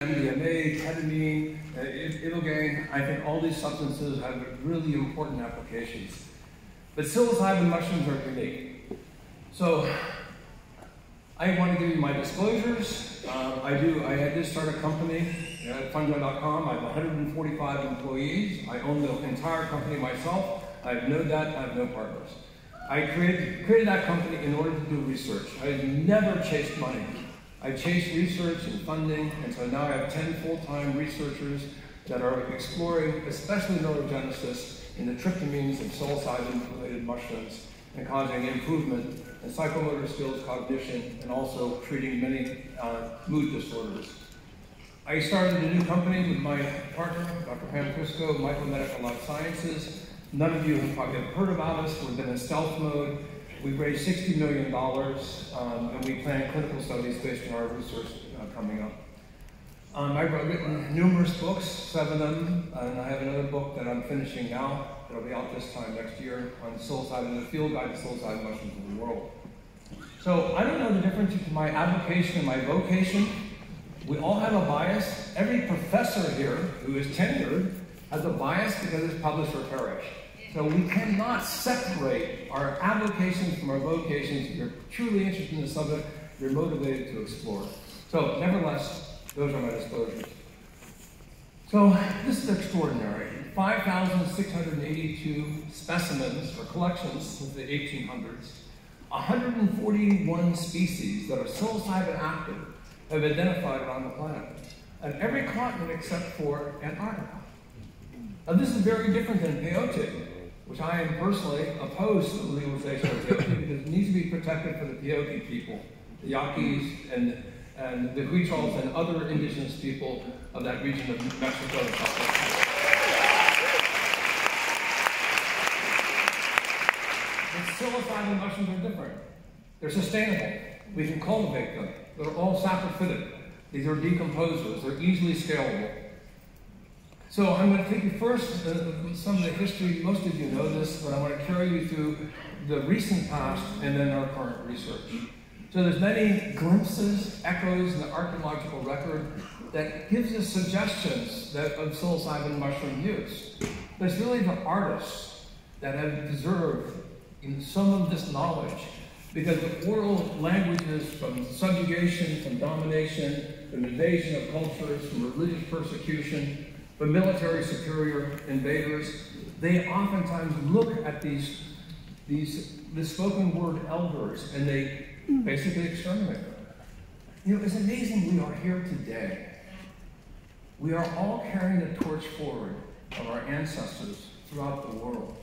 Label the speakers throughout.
Speaker 1: MDMA, ketamine, ibogaine. I think all these substances have really important applications. But psilocybin mushrooms are unique. So I want to give you my disclosures. I did start a company at fungi.com. I have 145 employees. I own the entire company myself. I have no debt. I have no partners. I created that company in order to do research. I never chased money. I chased research and funding, and so now I have 10 full-time researchers that are exploring, especially neurogenesis, in the tryptamines and psilocybin-related mushrooms, and causing improvement in psychomotor skills, cognition, and also treating many mood disorders. I started a new company with my partner, Dr. Pam Crisco, Micromedical Life Sciences. None of you have probably heard about us. We've been in stealth mode. We've raised $60 million, and we plan clinical studies based on our research coming up. I've written numerous books, 7 of them, and I have another book that I'm finishing now. It'll be out this time next year on psilocybin, the field guide to psilocybin mushrooms in the world. So I don't know the difference between my avocation and my vocation. We all have a bias. Every professor here who is tenured has a bias because it's publish or perish. So we cannot separate our avocations from our vocations. If you're truly interested in the subject, you're motivated to explore. So nevertheless, those are my disclosures. So this is extraordinary. 5,682 specimens or collections since the 1800s. 141 species that are psilocybin active have identified around the planet. And every continent except for Antarctica. Now this is very different than peyote, which I am personally opposed to the legalization of peyote because it needs to be protected for the peyote people, the Yaquis and the Huichols and other indigenous people of that region of Mexico and South America. The psilocybin mushrooms are different. They're sustainable. We can cultivate them. They're all saprophytic. These are decomposers. They're easily scalable. So I'm going to take you first some of the history. Most of you know this, but I want to carry you through the recent past and then our current research. So there's many glimpses, echoes in the archaeological record that gives us suggestions of psilocybin mushroom use. But it's really the artists that have preserved some of this knowledge, because the oral languages from subjugation, from domination, from invasion of cultures, from religious persecution, from military superior invaders, they oftentimes look at the spoken word elders and they basically exterminate them. You know, it's amazing we are here today. We are all carrying the torch forward of our ancestors throughout the world.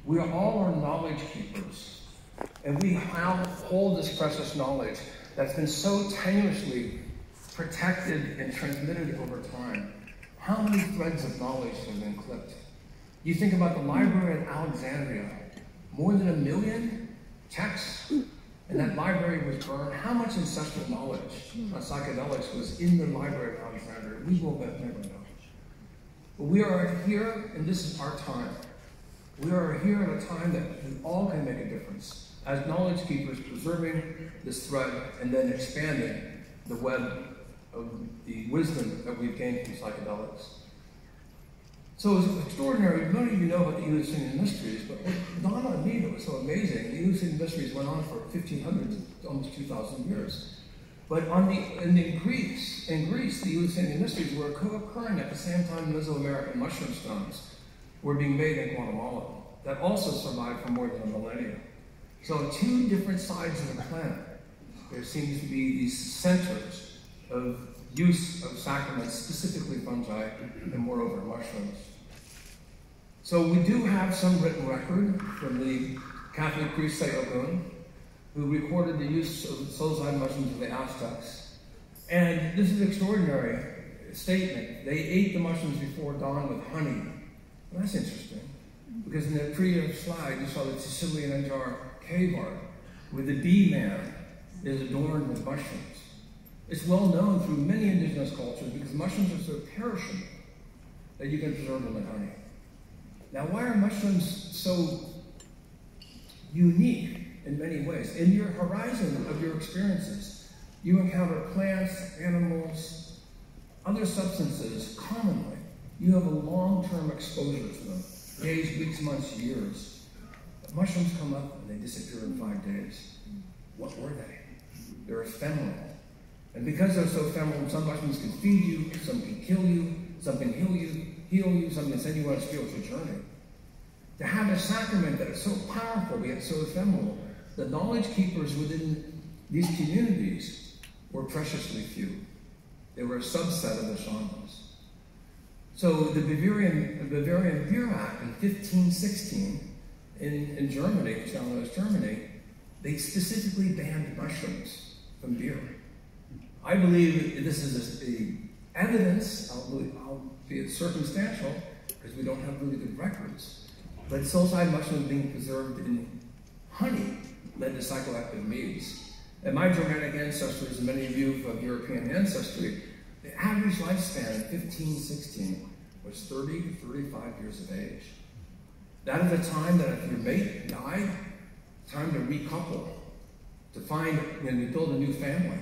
Speaker 1: We are all our knowledge keepers. And we now hold this precious knowledge that's been so tenuously protected and transmitted over time. How many threads of knowledge have been clipped? You think about the library at Alexandria, more than 1 million texts, and that library was burned. How much ancestral knowledge on psychedelics was in the library at Alexandria? We will never know. But we are here, and this is our time. We are here at a time that we all can make a difference as knowledge keepers, preserving this thread and then expanding the web of the wisdom that we've gained from psychedelics. So it's extraordinary. None of you know about the Eleusinian Mysteries, but what dawned on me that was so amazing, the Eleusinian Mysteries went on for 1,500 to almost 2,000 years. But in Greece, the Eleusinian Mysteries were occurring at the same time Mesoamerican mushroom stones were being made in Guatemala. That also survived for more than a millennia. So on 2 different sides of the planet, there seems to be these centers of use of sacraments, specifically fungi, and moreover mushrooms. So we do have some written record from the Catholic priest Psyocibin, who recorded the use of psilocybin mushrooms of the Aztecs. And this is an extraordinary statement. They ate the mushrooms before dawn with honey. Well, that's interesting, because in the previous slide, you saw the Sicilian Anjar cave art, where the bee man is adorned with mushrooms. It's well known through many indigenous cultures because mushrooms are so perishable that you can preserve them in honey. Now, why are mushrooms so unique in many ways? In your horizon of your experiences, you encounter plants, animals, Other substances, commonly, you have a long-term exposure to them. Days, weeks, months, years. But mushrooms come up and they disappear in 5 days. What were they? They're ephemeral. And because they're so ephemeral, some mushrooms can feed you, some can kill you, some can heal you, some can send you on a spiritual journey. To have a sacrament that is so powerful, yet so ephemeral, the knowledge keepers within these communities were preciously few. They were a subset of the shamans. So the Bavarian Beer Act in 1516 in Germany, which now known as Germany, they specifically banned mushrooms from beer. I believe this is the evidence, albeit circumstantial, because we don't have really good records, but psilocybin mushrooms being preserved in honey led to psychoactive meads. And my Germanic ancestors, and many of you of European ancestry, the average lifespan in 1516 was 30 to 35 years of age. That is a time that if your mate died, time to recouple, to find, to build a new family.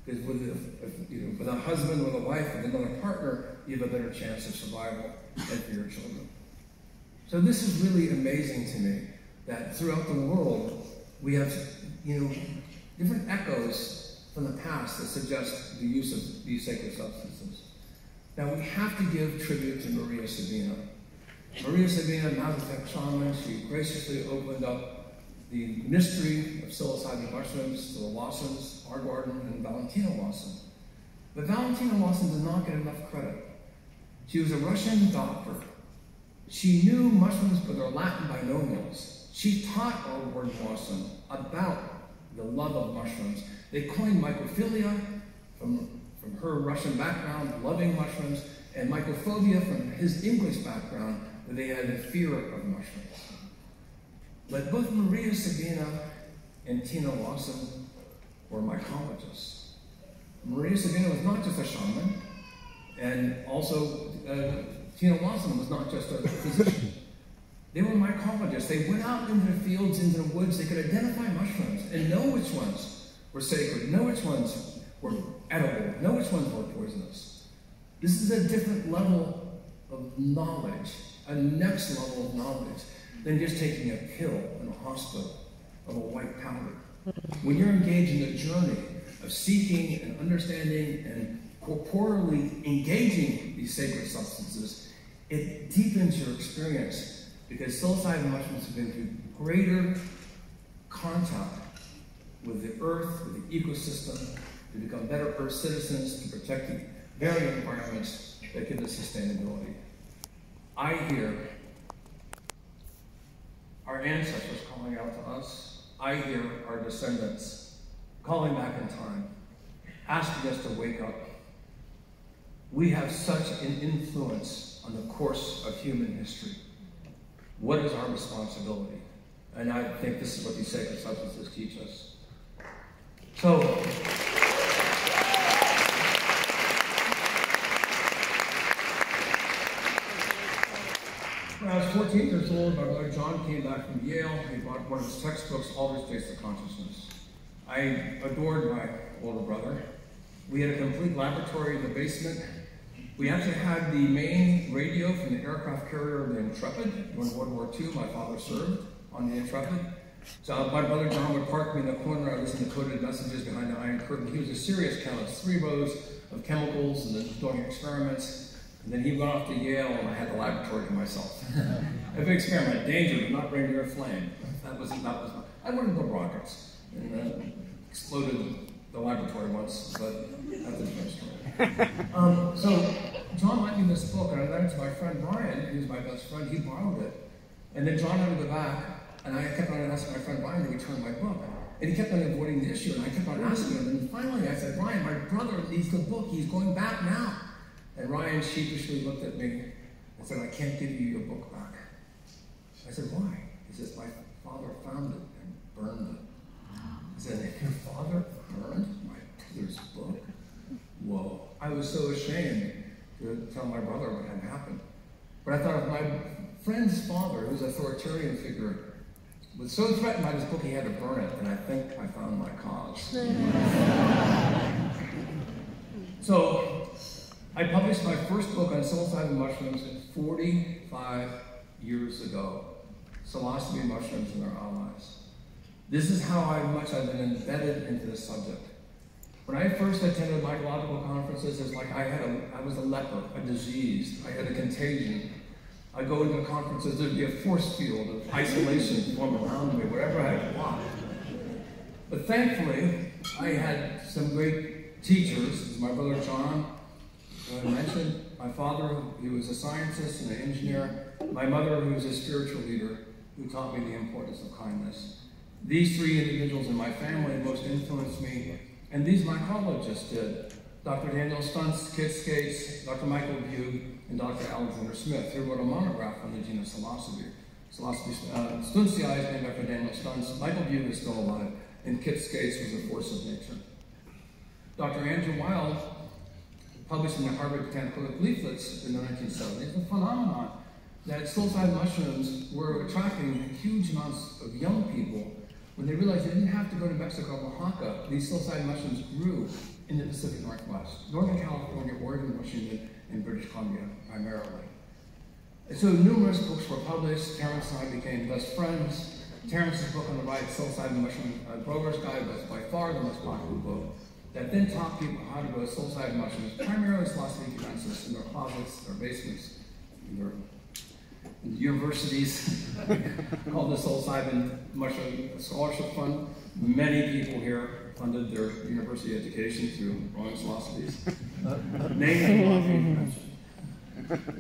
Speaker 1: Because with a husband, with a wife, with another partner, you have a better chance of survival and for your children. So this is really amazing to me, that throughout the world, we have, different echoes from the past that suggest the use of these sacred substances. Now we have to give tribute to Maria Sabina. Maria Sabina, Mazatec shaman, she graciously opened up the mystery of psilocybin mushrooms to the Lawsons, Argarden, and Valentina Lawson. But Valentina Lawson did not get enough credit. She was a Russian doctor. She knew mushrooms by their Latin binomials. She taught Argarden Lawson about the love of mushrooms. They coined mycophilia from her Russian background, loving mushrooms, and mycophobia from his English background, where they had a fear of mushrooms. But both Maria Sabina and Tina Lawson were mycologists. Maria Sabina was not just a shaman, and also Tina Lawson was not just a physician. They were mycologists. They went out into the fields, into the woods. They could identify mushrooms and know which ones were sacred, know which ones were edible, know which ones were poisonous. This is a different level of knowledge, a next level of knowledge, than just taking a pill in a hospital of a white powder. When you're engaged in a journey of seeking and understanding and corporeally engaging these sacred substances, it deepens your experience, because psilocybin mushrooms have been through greater contact with the earth, with the ecosystem, to become better earth citizens, to protect the very environments that give us sustainability. I hear our ancestors calling out to us. I hear our descendants calling back in time, asking us to wake up. We have such an influence on the course of human history. What is our responsibility? And I think this is what these sacred substances teach us. So, when I was 14 years old, my brother John came back from Yale. He bought one of his textbooks, Altered States of Consciousness. I adored my older brother. We had a complete laboratory in the basement. We actually had the main radio from the aircraft carrier, the Intrepid. When World War II, my father served on the Intrepid. So my brother John would park me in the corner. I listened to coded messages behind the Iron Curtain. He was a serious chemist, 3 rows of chemicals and then doing experiments. And then he went off to Yale, and I had the laboratory to myself. A big experiment, danger, do not bring near a flame. That was I wanted to build rockets, and exploded the laboratory once, but that's a different story. So John lent me this book, and I lent it to my friend Brian, who's my best friend. He borrowed it. And then John had to go back, and I kept on asking my friend Brian to return my book. And he kept on avoiding the issue, and I kept on asking him. And finally I said, Brian, my brother needs the book. He's going back now. And Ryan sheepishly looked at me and said, I can't give you your book back. I said, why? He says, my father found it and burned it. I said, your father burned my brother's book? Whoa. I was so ashamed to tell my brother what had happened. But I thought if my friend's father, who was an authoritarian figure, was so threatened by this book he had to burn it, and I think I found my cause. So, I published my first book on psilocybin mushrooms 45 years ago. Psilocybin mushrooms and their allies. This is how much I've been embedded into this subject. When I first attended mycological conferences, it's like I was a leper, a disease. I had a contagion. I'd go into conferences, there'd be a force field of isolation form around me, wherever I walked. But thankfully, I had some great teachers. My brother John, who I mentioned, my father, he was a scientist and an engineer, my mother, who was a spiritual leader, who taught me the importance of kindness. These three individuals in my family most influenced me, and these mycologists did. Dr. Daniel Stuntz, Kit Skates, Dr. Michael Bugh, and Dr. Alexander Smith, who wrote a monograph on the genus Psyocibin. Stuntzii is named after Daniel Stuntz, Michael Bugh is still alive, and Kit Skates was a force of nature. Dr. Andrew Weil published in the Harvard Botanical Leaflets in the 1970s a phenomenon that psilocybin mushrooms were attracting huge amounts of young people when they realized they didn't have to go to Mexico or Oaxaca. These psilocybin mushrooms grew in the Pacific Northwest, Northern California, Oregon, Washington, and British Columbia primarily. And so numerous books were published. Terrence and I became best friends. Terrence's book on the right, Psilocybin Mushroom Grower's Guide, was by far the most popular book that then taught people how to grow psilocybin mushrooms, primarily Psilocybin cubensis, in their closets, their basements, in their universities, called the Psilocybin Mushroom Scholarship Fund. Many people here funded their university education through growing psilocybins.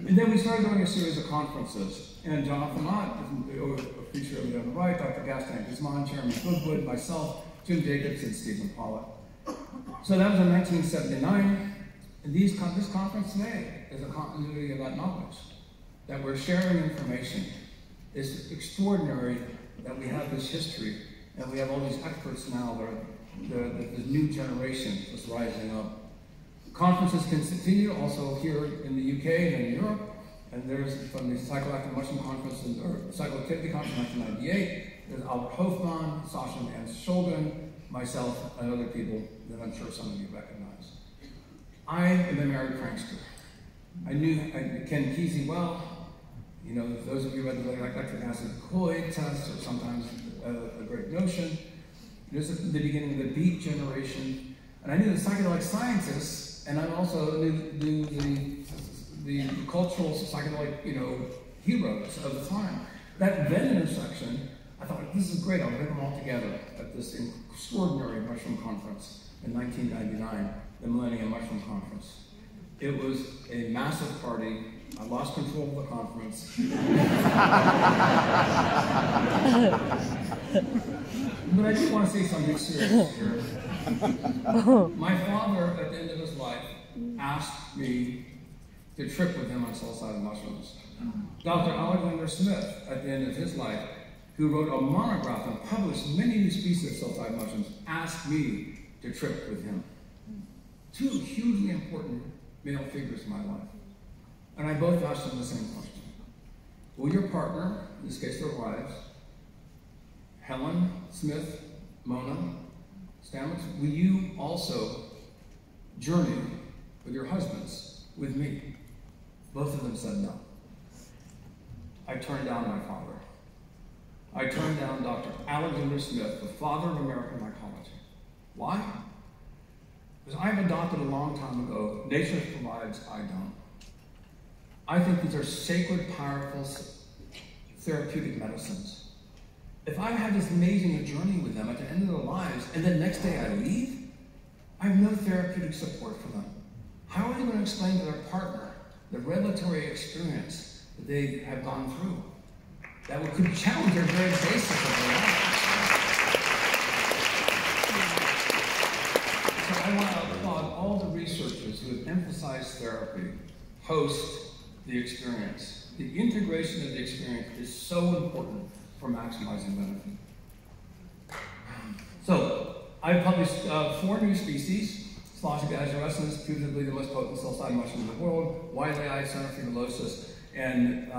Speaker 1: And then we started doing a series of conferences. And Jonathan Ott, a feature over there on the right, Dr. Gaston Guzman, Chairman Goodwood, myself, Jim Jacobs, and Stephen Pollock. So that was in 1979. And this conference today is a continuity of that knowledge, that we're sharing information. It's extraordinary that we have this history, and we have all these experts now that are the new generation that's rising up. Conferences continue also here in the UK and in Europe, and there's from the Psychoactive Mushroom Conference, or Psychoactivity Conference in 1998, there's Albert Hofmann, Sasha and Anne Shulgin, myself, and other people that I'm sure some of you recognize. I am a married prankster. I knew Ken Kesey well. You know, those of you who read the electric acid colloid test are sometimes a great notion. This is the beginning of the beat generation. And I knew the psychedelic scientists, and I also knew the cultural psychedelic, heroes of the time. That Venn intersection, I thought, this is great, I'll bring them all together at this extraordinary mushroom conference in 1999, the Millennium Mushroom Conference. It was a massive party. I lost control of the conference. But I do want to say something serious here. My father, at the end of his life, asked me to trip with him on psilocybin mushrooms. Dr. Alexander Smith, at the end of his life, who wrote a monograph and published many new species of psilocybin mushrooms, asked me to trip with him. Two hugely important male figures in my life. And I both asked them the same question. Will your partner, in this case their wives, Helen, Smith, Mona, Stammets, will you also journey with your husbands with me? Both of them said no. I turned down my father. I turned down Dr. Alexander Smith, the father of American mycology. Why? Because I've adopted a long time ago, nature provides, I don't. I think these are sacred, powerful, therapeutic medicines. If I had this amazing journey with them at the end of their lives, and then next day I leave, I have no therapeutic support for them. How are they going to explain to their partner the revelatory experience that they have gone through? That could challenge their very basis of their lives. So I want to applaud all the researchers who have emphasized therapy, post the experience. The integration of the experience is so important for maximizing benefit. So, I've published 4 new species. Psilocybin azurescens, putatively the most potent psilocybin mushroom in the world, widely eyed center fibulosus, and